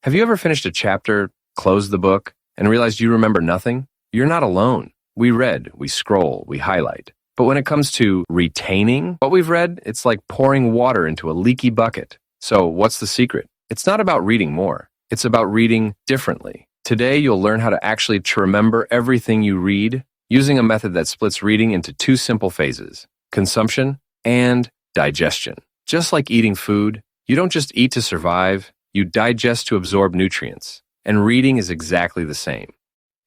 Have you ever finished a chapter, closed the book, and realized you remember nothing? You're not alone. We read, we scroll, we highlight. But when it comes to retaining what we've read, it's like pouring water into a leaky bucket. So what's the secret? It's not about reading more. It's about reading differently. Today, you'll learn how to remember everything you read using a method that splits reading into two simple phases: consumption and digestion. Just like eating food, you don't just eat to survive, you digest to absorb nutrients. And reading is exactly the same.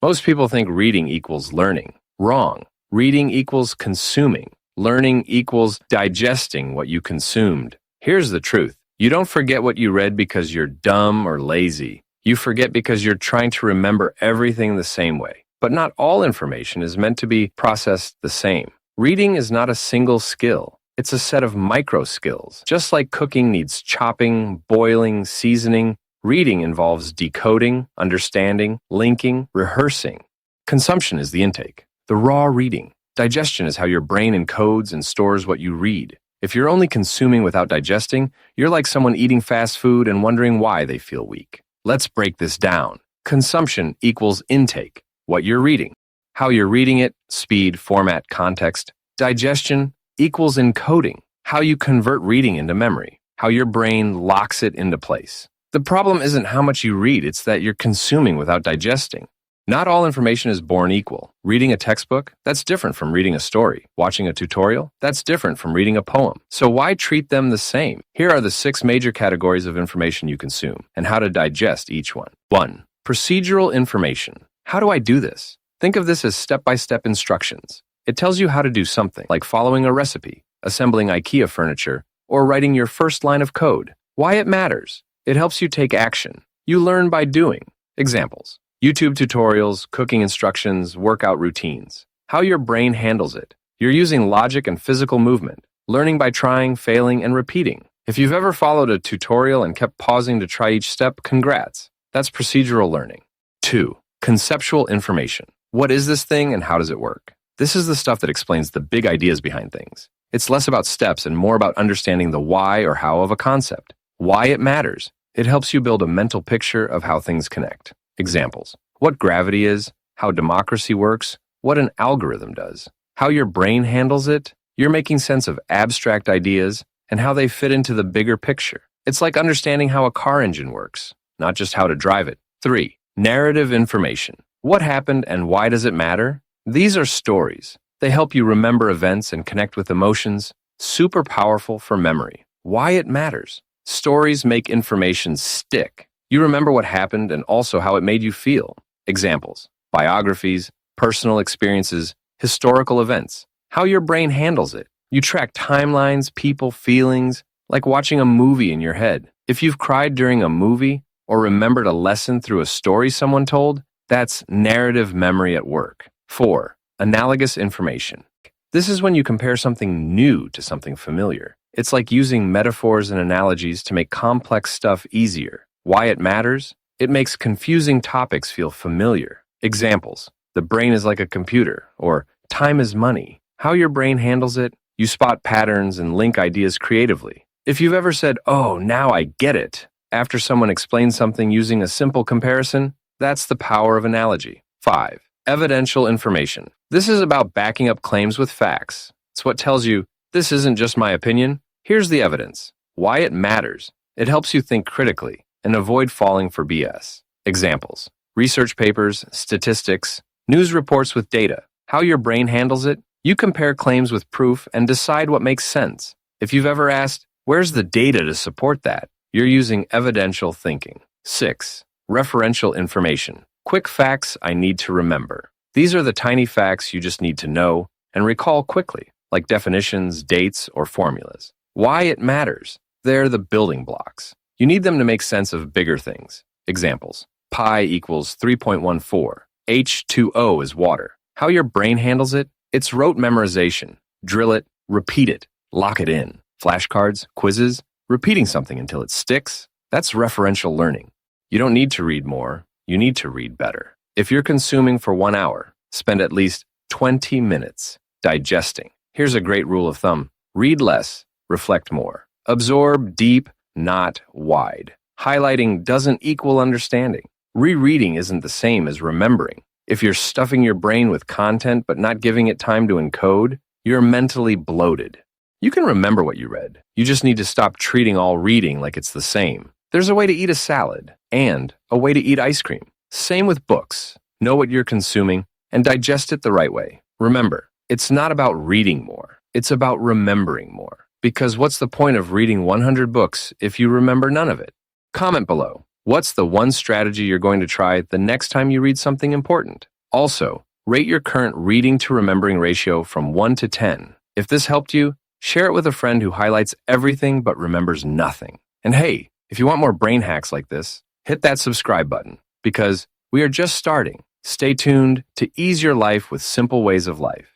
Most people think reading equals learning. Wrong. Reading equals consuming. Learning equals digesting what you consumed. Here's the truth. You don't forget what you read because you're dumb or lazy. You forget because you're trying to remember everything the same way. But not all information is meant to be processed the same. Reading is not a single skill. It's a set of micro skills. Just like cooking needs chopping, boiling, seasoning, reading involves decoding, understanding, linking, rehearsing. Consumption is the intake, the raw reading. Digestion is how your brain encodes and stores what you read. If you're only consuming without digesting, you're like someone eating fast food and wondering why they feel weak. Let's break this down. Consumption equals intake, what you're reading, how you're reading it, speed, format, context. Digestion equals encoding, how you convert reading into memory, how your brain locks it into place. The problem isn't how much you read, it's that you're consuming without digesting. Not all information is born equal. Reading a textbook, that's different from reading a story. Watching a tutorial, that's different from reading a poem. So why treat them the same? Here are the 6 major categories of information you consume and how to digest each one. 1. Procedural information. How do I do this? Think of this as step-by-step instructions. It tells you how to do something, like following a recipe, assembling IKEA furniture, or writing your first line of code. Why it matters? It helps you take action. You learn by doing. Examples: YouTube tutorials, cooking instructions, workout routines. How your brain handles it. You're using logic and physical movement, learning by trying, failing, and repeating. If you've ever followed a tutorial and kept pausing to try each step, congrats. That's procedural learning. 2. Conceptual information. What is this thing and how does it work? This is the stuff that explains the big ideas behind things. It's less about steps and more about understanding the why or how of a concept. Why it matters. It helps you build a mental picture of how things connect. Examples: what gravity is, how democracy works, what an algorithm does, how your brain handles it. You're making sense of abstract ideas and how they fit into the bigger picture. It's like understanding how a car engine works, not just how to drive it. 3. Narrative information. What happened and why does it matter? These are stories. They help you remember events and connect with emotions. Super powerful for memory. Why it matters. Stories make information stick. You remember what happened and also how it made you feel. Examples: biographies, personal experiences, historical events. How your brain handles it. You track timelines, people, feelings, like watching a movie in your head. If you've cried during a movie or remembered a lesson through a story someone told, that's narrative memory at work. 4. Analogous information. This is when you compare something new to something familiar. It's like using metaphors and analogies to make complex stuff easier. Why it matters? It makes confusing topics feel familiar. Examples: the brain is like a computer, or time is money. How your brain handles it? You spot patterns and link ideas creatively. If you've ever said, "Oh, now I get it," after someone explains something using a simple comparison, that's the power of analogy. 5. Evidential information. This is about backing up claims with facts. It's what tells you, this isn't just my opinion, here's the evidence. Why it matters. It helps you think critically and avoid falling for BS. Examples: research papers, statistics, news reports with data. How your brain handles it? You compare claims with proof and decide what makes sense. If you've ever asked, where's the data to support that? You're using evidential thinking. 6. Referential information. Quick facts I need to remember. These are the tiny facts you just need to know and recall quickly, like definitions, dates, or formulas. Why it matters. They're the building blocks. You need them to make sense of bigger things. Examples: pi equals 3.14. H2O is water. How your brain handles it? It's rote memorization. Drill it, repeat it, lock it in. Flashcards, quizzes, repeating something until it sticks. That's referential learning. You don't need to read more. You need to read better. If you're consuming for 1 hour, spend at least 20 minutes digesting. Here's a great rule of thumb. Read less, reflect more. Absorb deep, not wide. Highlighting doesn't equal understanding. Rereading isn't the same as remembering. If you're stuffing your brain with content but not giving it time to encode, you're mentally bloated. You can remember what you read. You just need to stop treating all reading like it's the same. There's a way to eat a salad and a way to eat ice cream. Same with books. Know what you're consuming and digest it the right way. Remember, it's not about reading more. It's about remembering more. Because what's the point of reading 100 books if you remember none of it? Comment below. What's the one strategy you're going to try the next time you read something important? Also, rate your current reading to remembering ratio from 1 to 10. If this helped you, share it with a friend who highlights everything but remembers nothing. And hey, if you want more brain hacks like this, hit that subscribe button because we are just starting. Stay tuned to ease your life with simple ways of life.